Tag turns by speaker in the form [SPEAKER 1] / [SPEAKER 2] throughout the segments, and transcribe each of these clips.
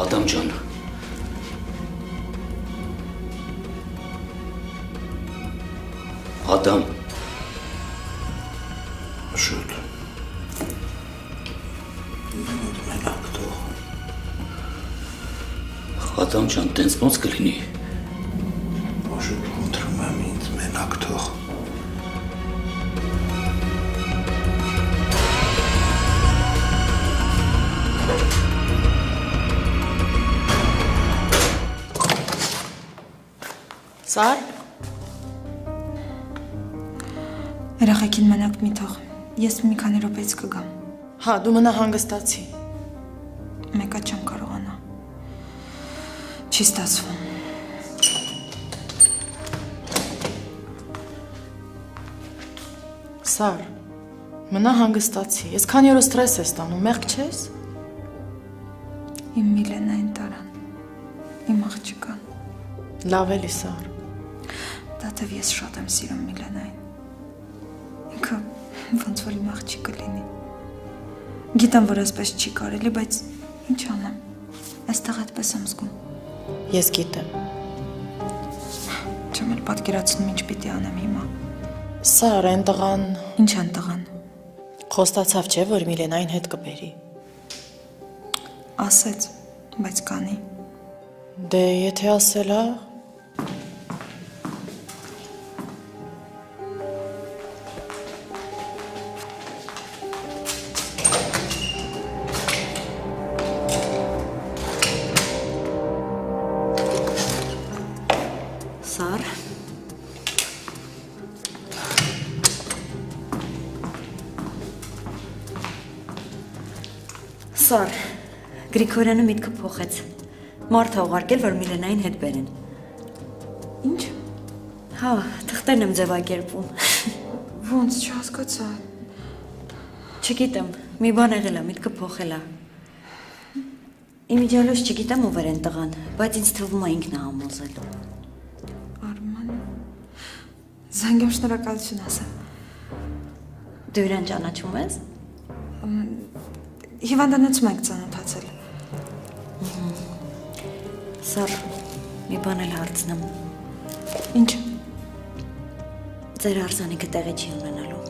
[SPEAKER 1] Ադամ ջան։ Ադամ։
[SPEAKER 2] Շուտ։ Մենակ թող։
[SPEAKER 1] Ադամ ջան, տենց ոնց կլինի։
[SPEAKER 2] Շուտ խնդրում եմ ինձ մենակ թող։
[SPEAKER 3] Սար։
[SPEAKER 4] Երեխեքին մենակ մի թող, ես մի քանի րոպեից կգամ։
[SPEAKER 3] Հա, դու մնա հանգստացի։
[SPEAKER 4] Մեկա չեմ կարողանա։ Չի ստացվում։
[SPEAKER 3] Սար, մնա հանգստացի, ես քանի օր ստրես ես ստանում, մեղք չես։
[SPEAKER 4] Իմ Միլենային տարան, իմ աղջիկան։
[SPEAKER 3] Լավ էլի, Սար։
[SPEAKER 4] Դատև ես շատ եմ սիրում Միլենային։ Ինքը ոնց որ իմ աղջիկը լինի։ Գիտեմ, որ այսպես չի կարելի, բայց ինչ անեմ, այստեղ այդպես եմ զգում։
[SPEAKER 3] Ես գիտեմ։
[SPEAKER 4] Չեմ էլ պատկերացնում ինչ պիտի անեմ հիմա։
[SPEAKER 3] Սար, այն տղան…
[SPEAKER 4] Ինչ են տղան։
[SPEAKER 3] Խոստացավ չէ, որ Միլենային հետ կբերի։
[SPEAKER 4] Ասեց, բայց կանի։
[SPEAKER 3] Դե, եթե ասել է…
[SPEAKER 5] Սար… Սար, Գրիգորյանը միտքը փոխեց։ Մարդ է ուղարկել, որ Միլենային հետ բերեն։
[SPEAKER 4] Ինչ։
[SPEAKER 5] Հա, թղթերն եմ ձևակերպում։
[SPEAKER 4] Ոնց չհասկացա։
[SPEAKER 5] Չգիտեմ, մի բան եղել է, միտքը փոխել է։ Իմիջիալոց չգիտեմ ով էր են տղան, բայց ինձ թվում է ինքն է համոզել։
[SPEAKER 4] Արման… Զանգեմ շնորհակալություն ասեմ։
[SPEAKER 5] Դու իրան ճանաչում ես։
[SPEAKER 4] Հիվանդանոցում ենք ծանոթացել։
[SPEAKER 5] Սար, մի բան էլ հարցնեմ։
[SPEAKER 4] Ինչ։
[SPEAKER 5] Ձեր արձանիկը տեղի չի ունենալու։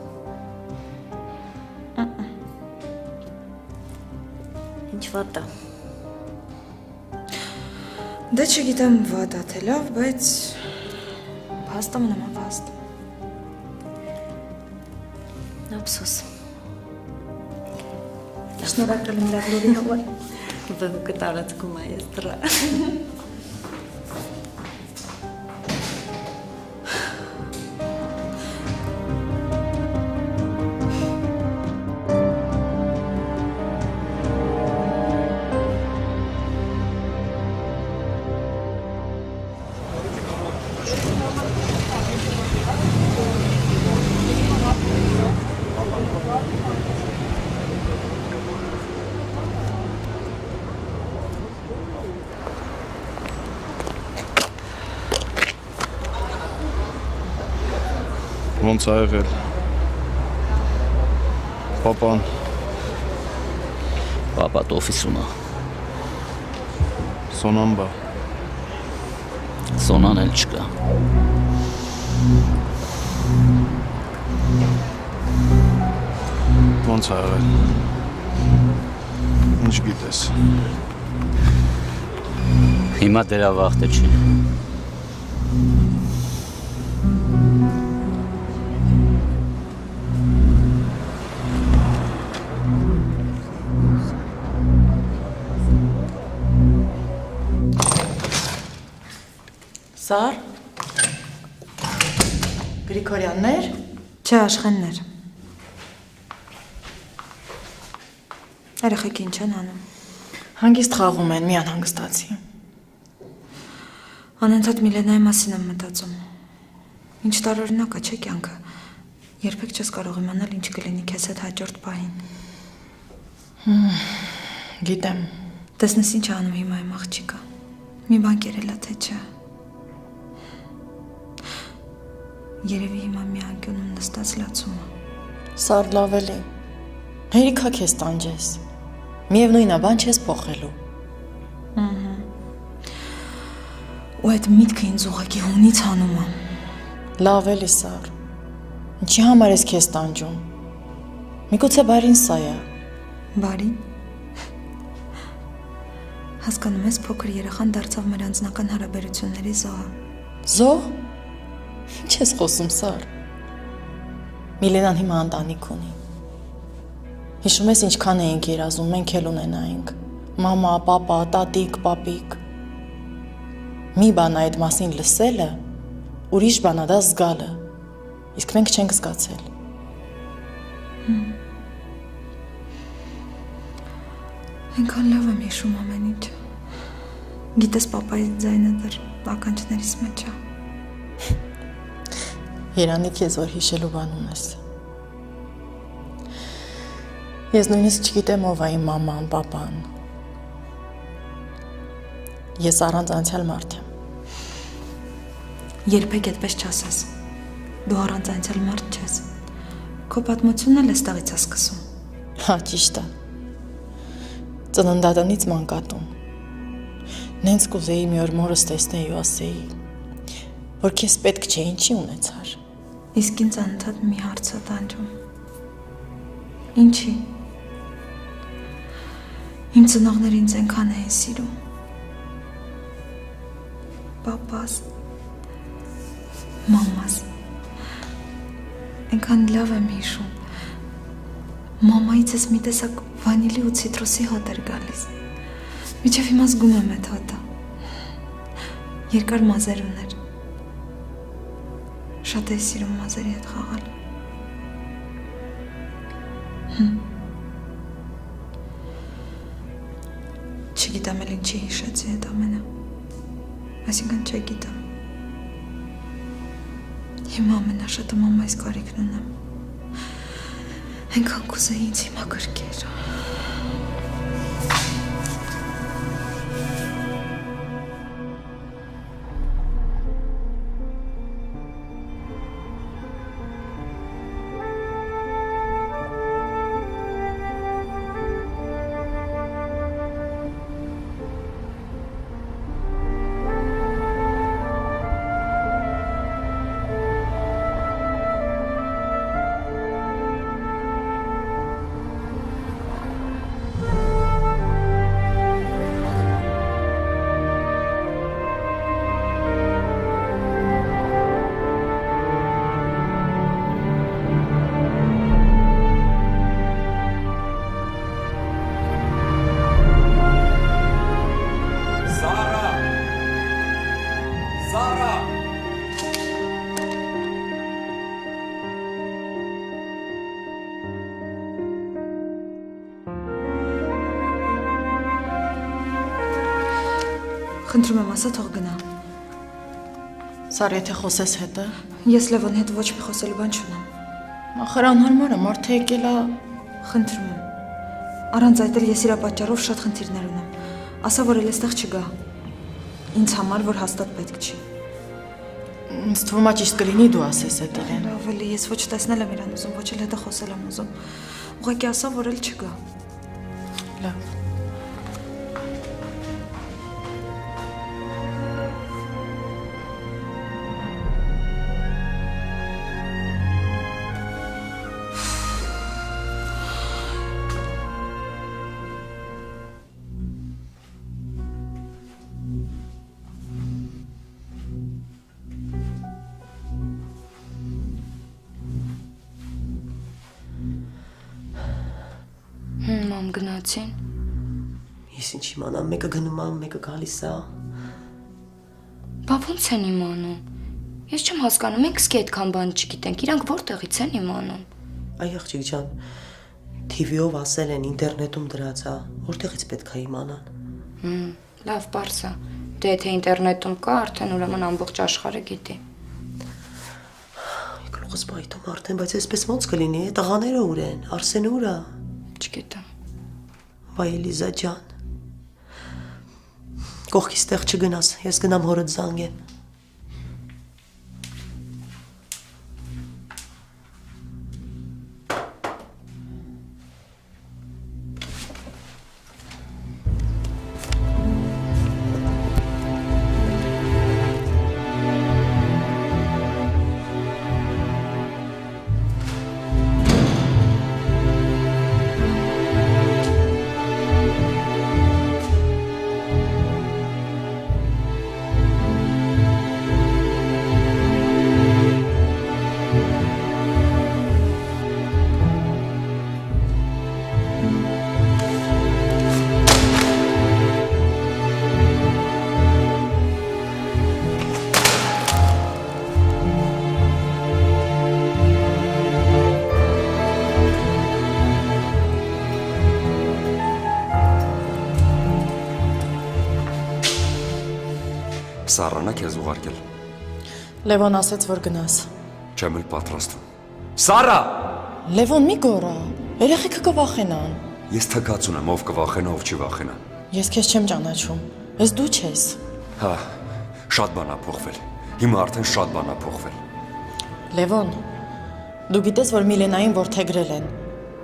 [SPEAKER 5] Ինչ վատ է։
[SPEAKER 4] Դե չգիտեմ վատ է թե լավ, բայց փաստը մնում է փաստ։
[SPEAKER 5] Ափսոս։
[SPEAKER 4] Շնորհակալ եմ լավ լուրի համար։
[SPEAKER 5] Բողոքը տարածքում է ես դրա։
[SPEAKER 6] Ոնց ա եղել։ Պապան։
[SPEAKER 1] Պապատ օֆիսում է։
[SPEAKER 6] Սոնան բա։
[SPEAKER 1] Սոնան էլ չկա։
[SPEAKER 6] Ոնց ա եղել։ Ինչ գիտես։
[SPEAKER 1] Հիմա դրա վախտը չի։
[SPEAKER 3] Սար… Գրիգորյաններ…
[SPEAKER 4] Չէ, Աշխեններ։ Երեխեքի ինչ են անում։
[SPEAKER 3] Հանգիստ խաղում են, մի անհանգստացի։
[SPEAKER 4] Անընդհատ Միլենայի մասին եմ մտածում։ Ինչ տարօրինակ է, չէ՞ կյանքը։ Երբեք չես կարող իմանալ ինչ կլինի քեզ հետ հաջորդ պահին։
[SPEAKER 3] Գիտեմ։
[SPEAKER 4] Տեսնես ինչ անում հիմա իմ աղջիկը։ Մի բան կերել է թե չէ։ Երևի հիմա մի անկյունում նստած լացում է։
[SPEAKER 3] Սար լավ էլի։ Հերիքա քեզ տանջես։ Միևնույն է, բան չես փոխելու։
[SPEAKER 4] Ու այդ միտքը ինձ ուղղակի հունից հանում է։
[SPEAKER 3] Լավ էլի Սար։ Ինչի համար ես քեզ տանջում։ Միգուցե բարին սա է։
[SPEAKER 4] Բարի։ Հասկանում ես, փոքր երեխան դարձավ մեր անձնական հարաբերությունների զոհը։
[SPEAKER 3] Զոհ։ Ինչ ես խոսում, Սար։ Միլենան հիմա ընտանիք ունի։ Հիշում ես ինչքան էինք երազում, մենք էլ ունենայինք։ Մամա, պապա, տատիկ, պապիկ։ Մի բան այդ մասին լսելը, ուրիշ բան է դա զգալը։ Իսկ մենք չենք զգացել։
[SPEAKER 4] Այնքան լավ եմ հիշում ամեն ինչ։ Գիտես, պապայից ձայնը դեռ ականջներիս մեջ է։
[SPEAKER 3] Երանի քեզ, որ հիշելու բան ունես։ Ես նույնիսկ չգիտեմ ով է իմ մաման, պապան։ Ես առանց անցյալ մարդ եմ։
[SPEAKER 4] Երբեք այդպես չասես։ Դու առանց անցյալ մարդ չես։ Քո պատմությունն էլ էստեղից է սկսում։
[SPEAKER 3] Հա, ճիշտ է։ Ծննդատնից մանկատուն։ Նենց կուզեի մի օր մորս տեսնեի ու ասեի, որ քեզ պետք չէ, ինչի ունեցար։
[SPEAKER 4] Իսկ ինձ անընդհատ մի հարց է տանջում։ Ինչի։ Իմ ծնողները ինձ այնքան էին սիրում։ Պապաս, մամաս, այնքան լավ եմ հիշում։ Մամայից ես մի տեսակ վանիլի ու ցիտրուսի հոտ էր գալիս։ Մինչև հիմա զգում եմ այդ հոտը։ Երկար մազեր ուներ։ Շատ էի սիրում մազերի հետ խաղալ։ Չգիտեմ էլ ինչի հիշեցի այդ ամենը։ Այսինքն չգիտեմ։ Հիմա ամենաշատը մամայից կարիքն ունեմ։ Այնքան կուզեի ինձ հիմա գրկեր։ Խնդրում եմ, ասա թող գնա։
[SPEAKER 3] Սար, եթե խոսես հետը։
[SPEAKER 4] Ես Լևոնի հետ ոչ մի խոսելու բան չունեմ։
[SPEAKER 3] Ախր անհարմար է, մարդը եկել է։
[SPEAKER 4] Խնդրում եմ։ Առանց այդ էլ ես իր պատճառով շատ խնդիրներ ունեմ։ Ասա, որ էլ այստեղ չգա։ Ինձ համար որ հաստատ պետք չի։
[SPEAKER 3] Ինձ թվում է ճիշտ կլինի դու ասես այդ իրեն։
[SPEAKER 4] Լավ էլի, ես ոչ տեսնել եմ իրան ուզում, ոչ էլ հետը խոսել եմ ուզում։ Ուղղակի ասա, որ էլ չգա։
[SPEAKER 3] Լավ։
[SPEAKER 7] Մամ գնացին։
[SPEAKER 8] Ես ինչ իմանամ, մեկը գնում է, մեկը գալիս է։
[SPEAKER 7] Բա ո՞նց են իմանում։ Ես չեմ հասկանում, մենք սկի այդքան բան չգիտենք, իրանք որտեղից են իմանում։
[SPEAKER 8] Այ աղջիկ ջան, TV-ով ասել են, ինտերնետում դրած է, որտեղից պետք է իմանան։
[SPEAKER 7] Լավ, պարզ է։ Դե եթե ինտերնետում կա, արդեն ուրեմն ամբողջ աշխարհը գիտի։
[SPEAKER 8] Գլուխս բայթում արդեն, բայց այսպես ո՞նց կլինի, տղաները ուր են, Արսենը ուր է։
[SPEAKER 7] Չգիտեմ։
[SPEAKER 8] Վայ Էլիզա ջան։ Կողքից տեղ չգնաս, ես գնամ հորդ զանգեմ։
[SPEAKER 9] Սառանա քեզ ուղարկել։
[SPEAKER 3] Լևոն ասեց, որ գնաս։
[SPEAKER 9] Չեմ էլ պատրաստվում։ Սարա!
[SPEAKER 3] Լևոն մի գորա, երեխեքը կվախենան։
[SPEAKER 9] Ես թքածուն եմ, ով կվախենա, ով չի վախենա։
[SPEAKER 3] Ես քեզ չեմ ճանաչում, ես դու չես։
[SPEAKER 9] Հա, շատ բան ա փոխվել։ Հիմա արդեն շատ բան ա փոխվել։
[SPEAKER 3] Լևոն, դու գիտես, որ Միլենային որդեգրել են։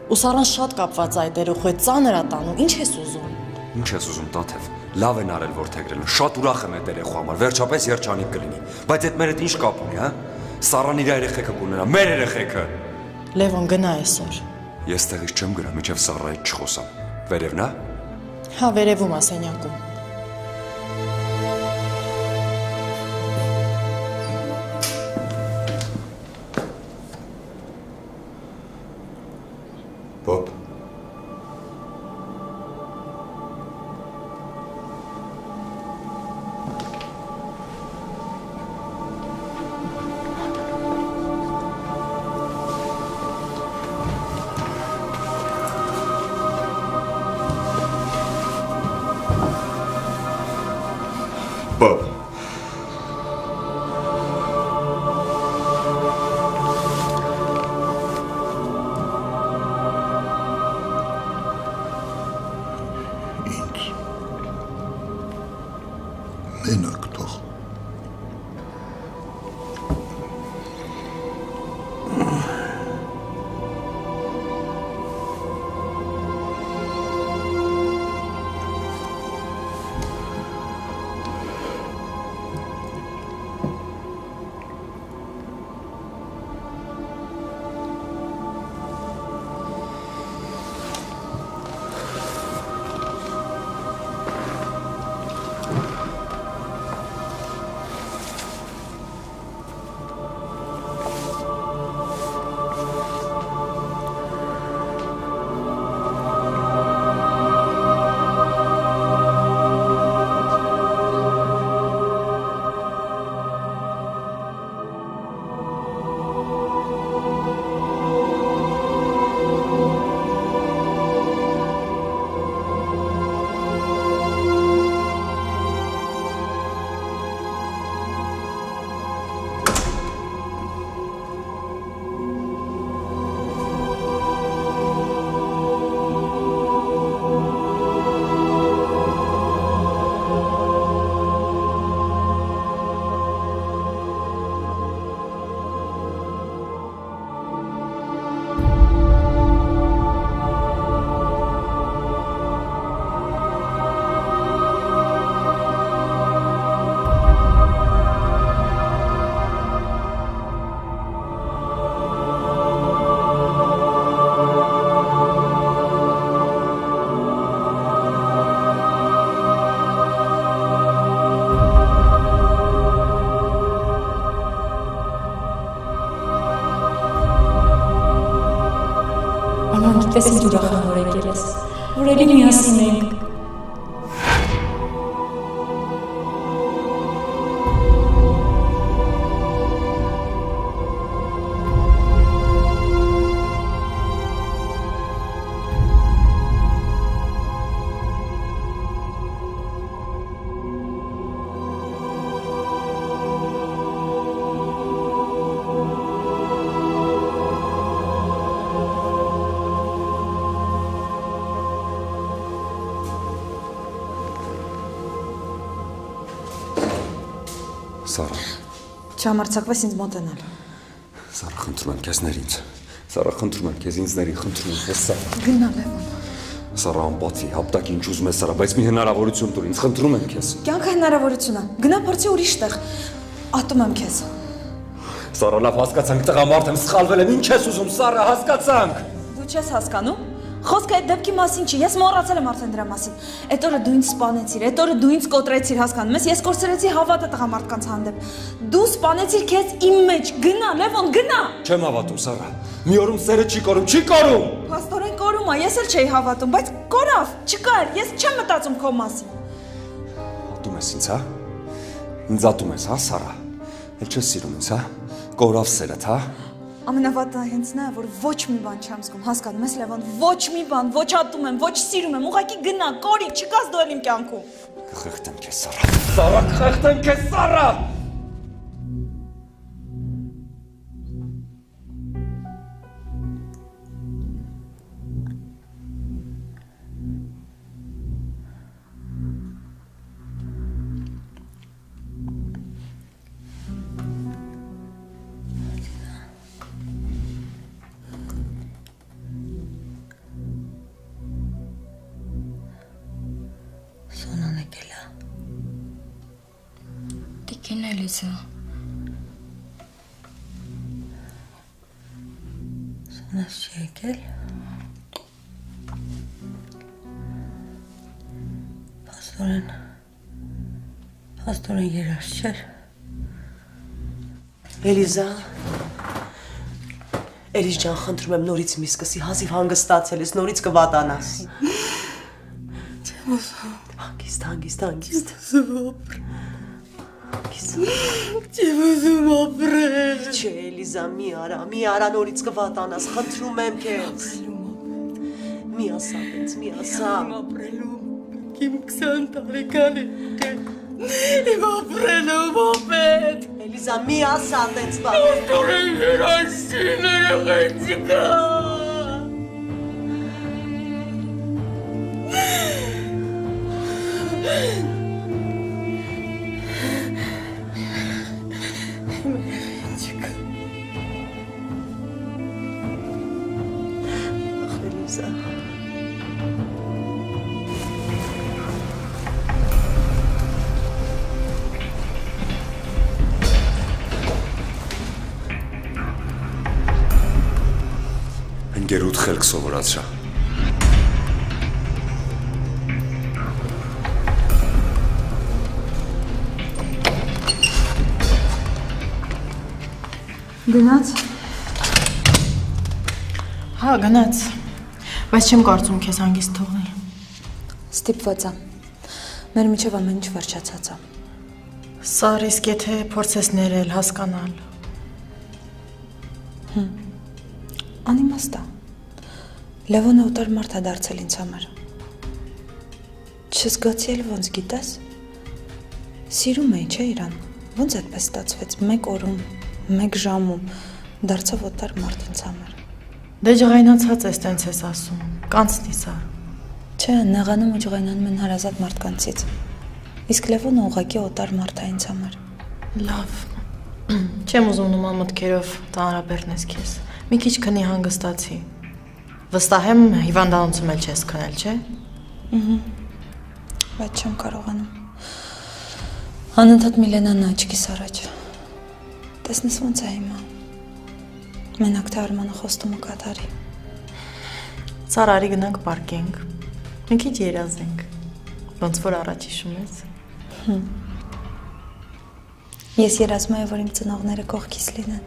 [SPEAKER 3] Ու Սարան շատ կապված այդ երեխու հետ ծանր ա տանում, ինչ ես ուզում։
[SPEAKER 9] Ինչ ես ուզում, Տաթև։ Լավ են արել որդեգրել, շատ ուրախ եմ այդ երեխու համար, վերջապես երջանիկ կլինի։ Բայց այդ մեր հետ ինչ կապ ունի, հա։ Սարան իր երեխեքը կունենա, մեր երեխեքը։
[SPEAKER 3] Լևոն, գնա այսօր։
[SPEAKER 9] Ես տեղից չեմ գնա, մինչև Սարայի չխոսամ։ Վերևն ա։
[SPEAKER 3] Հա, վերևում ա սենյակում։
[SPEAKER 9] Պապ։ Պապ։
[SPEAKER 2] Ինձ մենակ թող։
[SPEAKER 10] Պես ինձ ուրախանոր եք երես, որ էլի միասին ենք։
[SPEAKER 9] Սարա։
[SPEAKER 4] Չհամարձակվես ինձ մոտենալ։
[SPEAKER 9] Սարա, խնդրում եմ քեզ ներ ինձ։ Սարա, խնդրում եմ քեզ ինձ ների, խնդրում եմ քեզ Սարա։
[SPEAKER 4] Գնա Լևոն։
[SPEAKER 9] Սարա, անպատվի, հապտակ ինչ ուզում ես Սարա, բայց մի հնարավորություն տուր ինձ, խնդրում եմ քեզ։
[SPEAKER 4] Կյանքը հնարավորություն է։ Գնա փորձի ուրիշ տեղ։ Ատում եմ քեզ։
[SPEAKER 9] Սարա, լավ հասկացանք, տղամարդ եմ, սխալվել եմ, ինչ ես ուզում, Սարա, հասկացանք։
[SPEAKER 4] Դու չես հասկանում։ Խոսքը այդ դեպքի մասին չի, ես մոռացել եմ արդեն դրա մասին։ Այդ օրը դու ինձ սպանեցիր, այդ օրը դու ինձ կոտրեցիր, հասկանում ես, ես կորցրեցի հավատը տղամարդկանց հանդեպ։ Դու սպանեցիր քեզ իմ մեջ, գնա, Լևոն, գնա։
[SPEAKER 9] Չեմ հավատում, Սարա։ Մի օրում սերը չի կորում, չի կորում։
[SPEAKER 4] Փաստորեն կորում է, ես էլ չէի հավատում, բայց կորավ, չկար, ես չեմ մտածում քո մասին։
[SPEAKER 9] Ատում ես ինձ, հա։ Ինձ ատում ես, հա, Սարա։ Էլ չես սիրում ինձ, հա։ Կորավ սերդ, հա։
[SPEAKER 4] Ամենավատը հենց նա է, որ ոչ մի բան չեմ զգում, հասկանում ես Լևոն, ոչ մի բան, ոչ ատում եմ, ոչ սիրում եմ, ուղղակի գնա, կորի, չկաս դու էլ իմ կյանքում։
[SPEAKER 9] Կխեղդեմ քեզ Սարա։ Սարա, կխեղդեմ քեզ Սարա։
[SPEAKER 7] Տիկին Էլիզա։
[SPEAKER 5] Սոնաս չի եկել։ Պաստորեն երաս չէր։
[SPEAKER 8] Էլիզա, Էլիզ ջան, խնդրում եմ նորից մի սկսի, հազիվ հանգստացել ես, նորից կվատանաս։
[SPEAKER 5] Չեմ ուզում։
[SPEAKER 8] Հանգիստ։
[SPEAKER 5] Չեմ ուզում ապրել։
[SPEAKER 8] Չէ, Էլիզա, մի արա, նորից կվատանաս, խնդրում եմ քեզ։ Մի ասա, մի ասա։
[SPEAKER 5] Իմ ապրելու, իմ 20 տարեկան է։ Իմ ապրելու մոպետ։
[SPEAKER 8] Էլիզա, մի ասա, տենց բան։
[SPEAKER 5] Պաստորեն երասին երեխեն չկա։
[SPEAKER 9] Ընկերուդ խելք սովորացրա։
[SPEAKER 4] Գնաց։
[SPEAKER 3] Հա, գնաց։ Բայց չեմ կարծում քեզ հանգիստ թողնի։
[SPEAKER 4] Ստիպված եմ։ Մեր միջև ամեն ինչ վերջացած է։
[SPEAKER 3] Սա ռիսկ է թե փորձես ներել, հասկանալ։
[SPEAKER 4] Անիմաստ է։ Լևոնը օտար մարդ է դարձել ինձ համար։ Չզգացի էլ ոնց գիտես։ Սիրում էի, չէ՞ իրան։ Ոնց այդպես ստացվեց, մեկ օրում, մեկ ժամում դարձավ օտար մարդ ինձ համար։
[SPEAKER 3] Դե ջղայնացած ես, տենց ես ասում։ Կանցնի սա։
[SPEAKER 4] Չէ, նեղանում ու ջղայնանում են հարազատ մարդկանցից։ Իսկ Լևոնը ուղղակի օտար մարդ է ինձ համար։
[SPEAKER 3] Լավ։ Չեմ ուզում նման մտքերով տանրաբեռնես քեզ։ Մի քիչ քնի հանգստացի։ Վստահ եմ հիվանդանոցում էլ չես քնել, չէ՞։
[SPEAKER 4] Բայց չեմ կարողանում։ Անընդհատ Միլենան աչքիս առաջ։ Տեսնես ոնց է հիմա։ Մենակ թե Արմանը խոստումը կատարի։
[SPEAKER 3] Սարարի գնանք պարկենք։ Մի քիչ երազենք։ Ոնց որ առաջ հիշում ես։
[SPEAKER 4] Ես երազում եմ, որ իմ ծնողները կողքիս լինեն։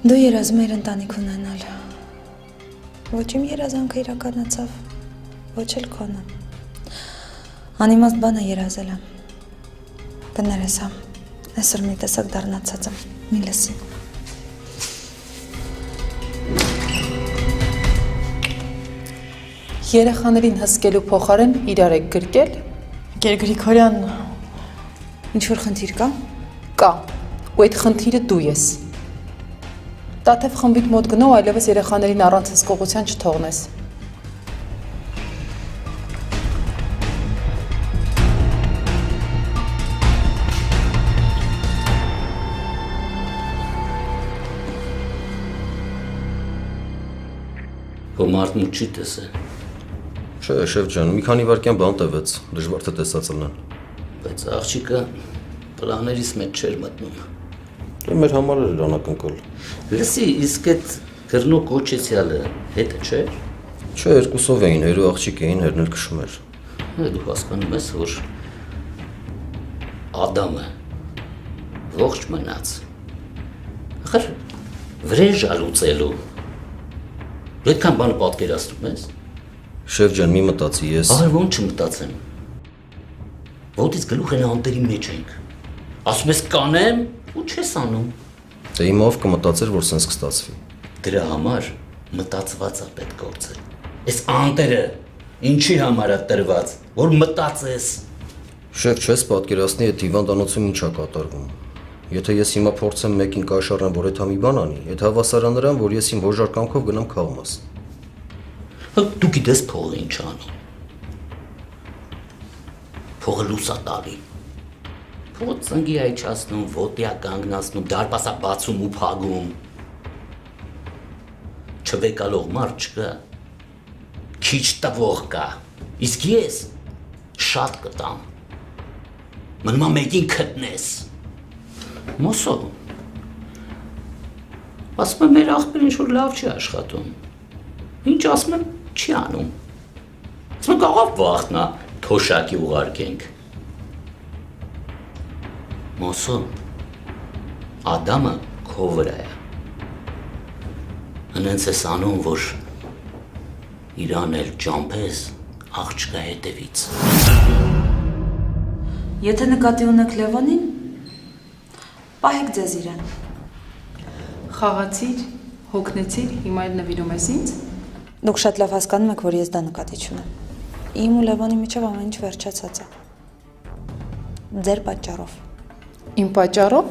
[SPEAKER 4] Դու երազում ես ընտանիք ունենալ։ Ոչ իմ երազանքը իրականացավ, ոչ էլ քոնը։ Անիմաստ բան է երազել եմ։ Կներես համ, այսօր մի տեսակ դառնացած եմ, մի լսի։
[SPEAKER 11] Երեխաներին հսկելու փոխարեն իրար եք գրկել։
[SPEAKER 3] Գեր Գրիգորյան,
[SPEAKER 4] ինչ-որ խնդիր կա։
[SPEAKER 11] Կա, ու այդ խնդիրը դու ես։ Տաթև խմբիդ մոտ գնա ու այլևս երեխաներին առանց հսկողության չթողնես։
[SPEAKER 1] Ու մարդն չի տեսել։
[SPEAKER 12] Չէ, շեֆ ջան, մի քանի վայրկյան բան տևեց, դժվար թե տեսած լնան։
[SPEAKER 1] Բայց աղջիկը պլաններից մեջ չէր մտնում։
[SPEAKER 12] Դե մեր համար էր անակնկալ։
[SPEAKER 1] Լսի, իսկ այդ գրնու կոչեցյալը հետը չէր։
[SPEAKER 12] Չէ, երկուսով էին, հերու աղջիկ էին, հերն էլ քշում էր։
[SPEAKER 1] Դու հասկանում ես, որ Ադամը ողջ մնաց։ Ախր վրեժ լուծելու։ Դու այդքան բան պատկերացնում ես։
[SPEAKER 12] Շեֆ ջան, մի մտածի ես։
[SPEAKER 1] Ահա ոնց չմտածեմ։ Ոտից գլուխ են անտերի մեջ ենք։ Ասում ես կանեմ ու չես անում։
[SPEAKER 12] Դե իմով կմտածեր, որ սենց կստացվի։
[SPEAKER 1] Դրա համար մտածվածա պետք գործել։ Այս անտերը ինչի համար է տրված, որ մտածես։
[SPEAKER 12] Շեֆ, չես պատկերացնի այդ հիվանդանոցում ինչա կատարվում։ Եթե ես հիմա փորձեմ մեկին կաշառեմ, որ այդ մի բան անի, այդ հավասարա նրան, որ ես իմ հոժար կամքով գնամ քաղմաս։
[SPEAKER 1] Դու գիտես փողը ինչ անի։ Փողը լուսա տալի։ Փողը ծնգի այչացնում, ոտյա կանգնացնում, դարպասա բացում ու փագում։ Չվեկալող մարդ չկա։ Քիչ տվող կա։ Իսկ ես շատ կտամ։ Մնում է մեկին գտնես։ Մոսո։ Ասում եմ մեր աղբեր ինչ-որ լավ չի աշխատում։ Ինչ ասում եմ չի անում։ Ասում եմ կաղավ վախտնա թոշակի ուղարկենք։ Մոսո, Ադամը քո վրա է։ Հնենց ես անում, որ իրան էլ ճամփես աղջկա հետևից։
[SPEAKER 4] Եթե նկատի ունեք Լևոնին, պահեք ձեզ իրան։
[SPEAKER 11] Խաղացիր, հոգնեցիր, հիմա էլ նվիրում ես ինձ։
[SPEAKER 4] Դուք շատ լավ հասկանում եք, որ ես դա նկատի չունեմ։ Իմ ու Լևոնի միջև ամեն ինչ վերջացած է։ Ձեր պատճառով։
[SPEAKER 11] Իմ պատճառով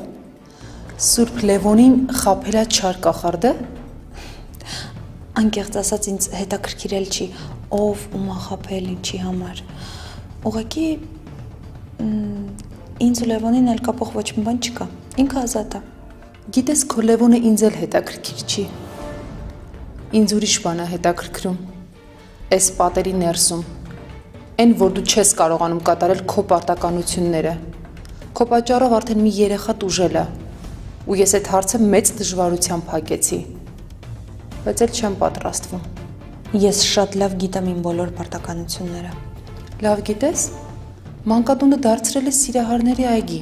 [SPEAKER 11] Սուրբ Լևոնին խաբելա չար կախարդը։
[SPEAKER 4] Անկեղծ ասած ինձ հետաքրքիրել չի, ով ում խաբել ինչի համար։ Ուղղակի ինձ ու Լևոնին էլ կապող ոչ մի բան չկա։ Ինքը ազատ է։
[SPEAKER 11] Գիտես, քո Լևոնը ինձ էլ հետաքրքիր չի։ Ինձ ուրիշ բան է հետաքրքրում։ Այս պատերի ներսում։ Այն, որ դու չես կարողանում կատարել քո պարտականությունները։ Քո պատճառով արդեն մի երեխա տուժել է։ Ու ես այդ հարցը մեծ դժվարությամբ փակեցի։ Բայց էլ չեմ պատրաստվում։
[SPEAKER 4] Ես շատ լավ գիտեմ իմ բոլոր պարտականությունները։
[SPEAKER 11] Լավ գիտես։ Մանկատունը դարձրել է սիրահարների այգի։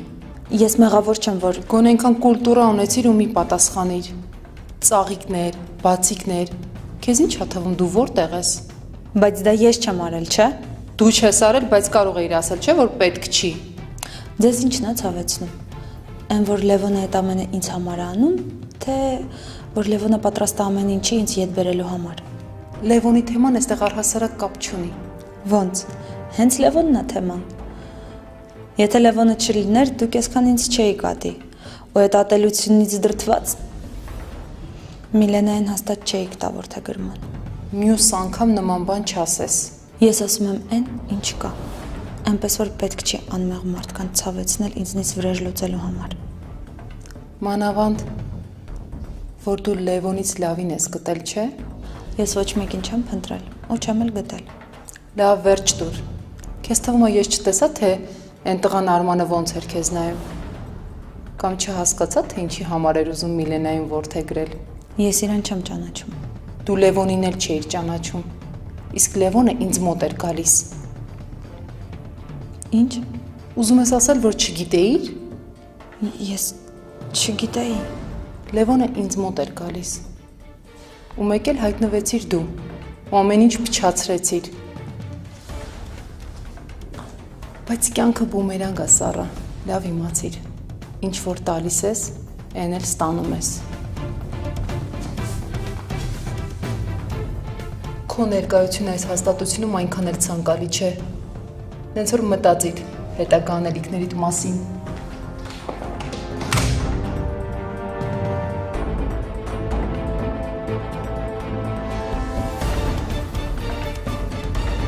[SPEAKER 4] Ես մեղավոր չեմ, որ
[SPEAKER 11] գոնե այնքան կուլտուրա ունեցիր ու մի պատասխանիր։ Ծաղիկներ, բացիկներ։ Քեզ ինչ է թվում, դու որտեղ ես։
[SPEAKER 4] Բայց դա ես չեմ արել, չէ՞։
[SPEAKER 11] Դու չես արել, բայց կարող էիր ասել, չէ՞, որ պետք չի։
[SPEAKER 4] Ձեզ ինչն է ցավեցնում։ Այն որ Լևոնը այդ ամենը ինձ համար է անում, թե որ Լևոնը պատրաստ է ամեն ինչի ինձ ետ բերելու համար։
[SPEAKER 11] Լևոնի թեման այստեղ առհասարակ կապ չունի։
[SPEAKER 4] Ոնց։ Հենց Լևոնն է թեման։ Եթե Լևոնը չլիներ, դուք այսքան ինձ չէի կատի, ու այդ ատելությունից դրդված Միլենային հաստատ չէիք տա որդեգրման։
[SPEAKER 11] Մյուս անգամ նման բան չասես։
[SPEAKER 4] Ես ասում եմ այն, ինչ կա։ Այնպես որ պետք չի անմեղ մարդկանց ցավեցնել ինձնից վրեժ լուծելու համար։
[SPEAKER 11] Մանավանդ, որ դու Լևոնից լավին ես գտել, չէ՞։
[SPEAKER 4] Ես ոչ մեկին չեմ փնտրել, ու չեմ էլ գտել։
[SPEAKER 11] Լավ, վերջ տուր։ Քեզ թվում է ես չտեսա, թե այն տղան Արմանը ոնց էր քեզ նայում։ Կամ չհասկացա, թե ինչի համար էր ուզում Միլենային որդեգրել։
[SPEAKER 4] Ես իրան չեմ ճանաչում։
[SPEAKER 11] Դու Լևոնին էլ չէիր ճանաչում։ Իսկ Լևոնը ինձ մոտ էր գալիս։
[SPEAKER 4] Ինչ։
[SPEAKER 11] Ուզում ես ասել, որ չգիտեիր։
[SPEAKER 4] Ես չգիտեի։
[SPEAKER 11] Լևոնը ինձ մոտ էր գալիս։ Ու մեկ էլ հայտնվեցիր դու։ Ու ամեն ինչ փչացրեցիր։ Բայց կյանքը բումերանգ է, Սառա, լավ իմացիր։ Ինչ որ տալիս ես, այն էլ ստանում ես։ Քո ներկայությունը այս հաստատությունում այնքան էլ ցանկալի չէ։ Նենց որ մտածիր հետագա անելիքներիդ մասին։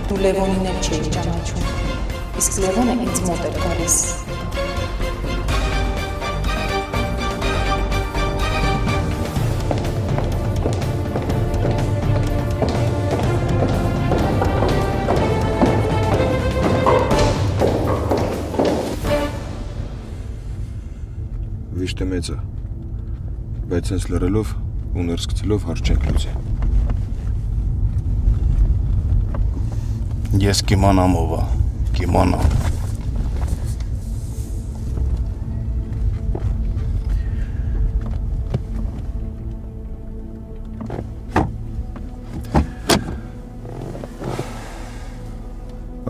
[SPEAKER 11] Դու Լևոնին էլ չէիր ճանաչում, իսկ Լևոնը ինձ մոտ էր գալիս։
[SPEAKER 6] Վիշտը մեծ է, բայց հենց լրելով ու ներս գցելով հարց չենք լուծի։
[SPEAKER 2] Ես կիմանամ ով է, կիմանամ։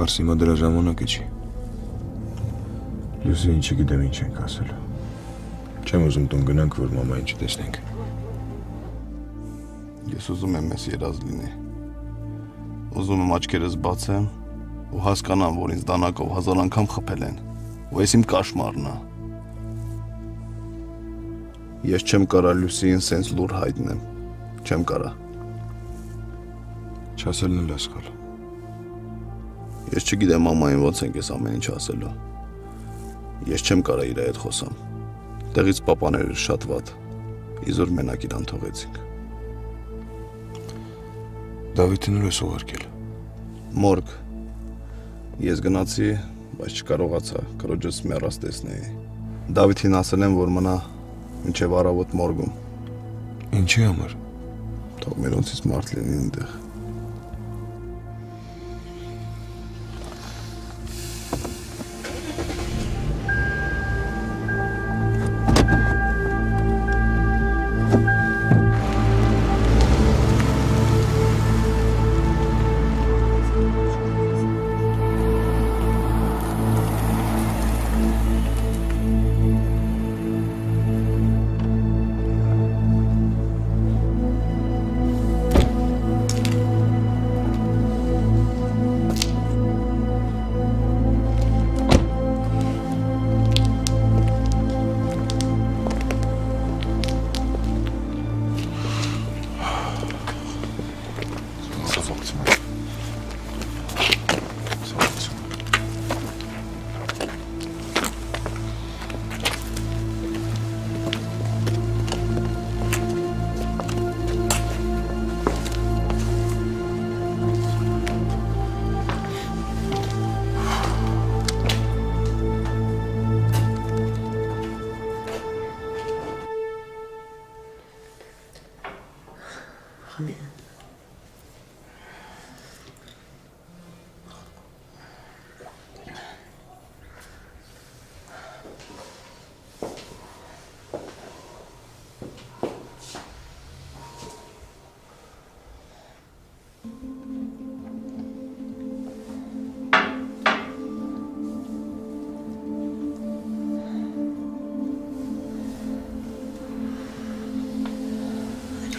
[SPEAKER 6] Արսիմա դրա ժամանակը չի։ Լուսին չգիտեմ ինչ ենք ասել։ Չեմ ուզում տուն գնանք, որ մամային չտեսնենք։
[SPEAKER 2] Ես ուզում եմ ես երազ լինի։ Ուզում եմ աչքերս բացեմ ու հասկանամ, որ ինձ դանակով 1000 անգամ խփել են։ Ու ես իմ կաշմարն է։ Ես չեմ կարա Լուսիին սենց լուր հայտնեմ։ Չեմ կարա։
[SPEAKER 6] Չասելն էլ ասխալ։
[SPEAKER 2] Ես չգիտեմ մամային ոնց ենք ես ամեն ինչ ասելու։ Ես չեմ կարա իր հետ խոսամ։ Տեղից պապաները շատ վատ։ Իզուր մենակ իրան թողեցինք։
[SPEAKER 6] Դավիթին ուր ես ուղարկել։
[SPEAKER 2] Մորգ։ Ես գնացի, բայց չկարողացա քրոջս մեռած տեսնեի։ Դավիթին ասել եմ, որ մնա մինչև առավոտ մորգում։
[SPEAKER 6] Ինչի համար։
[SPEAKER 2] Թող մերոնցից մարդ լինի այնտեղ։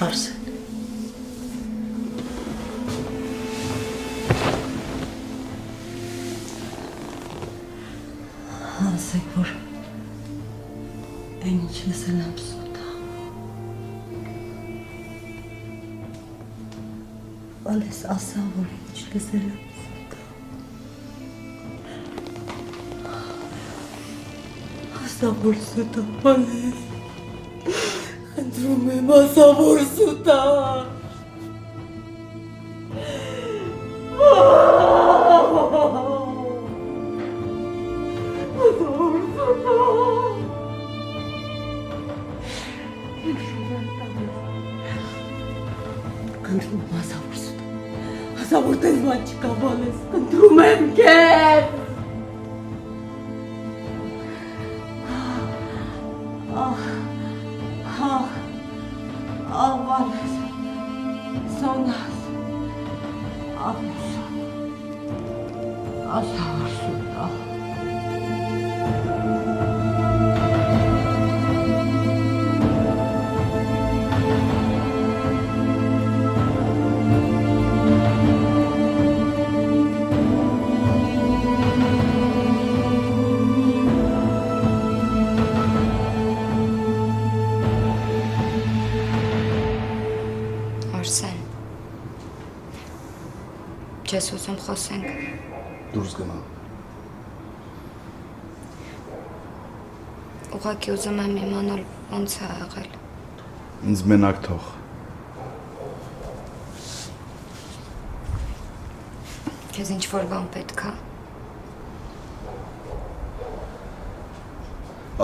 [SPEAKER 8] Արսեն։ Ասեք, որ այն ինչ լսել եմ սուտ է։ Վալես ասա, որ այն ինչ լսել եմ սուտ է։ Ասա, որ սուտ է, վալես։ Խնդրում եմ, ասա, որ սուտ է։ Խնդրում եմ, ասա, որ սուտ է։ Ասա, որ տես բան չկա, վալես, խնդրում եմ քեզ։
[SPEAKER 7] Չես ուզում խոսենք։
[SPEAKER 2] Դուրս գնա։
[SPEAKER 7] Ուղղակի ուզում եմ իմանալ ոնց է եղել։
[SPEAKER 2] Ինձ մենակ թող։
[SPEAKER 7] Քեզ ինչ-որ բան պետք է։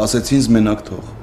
[SPEAKER 2] Ասեցի ինձ մենակ թող։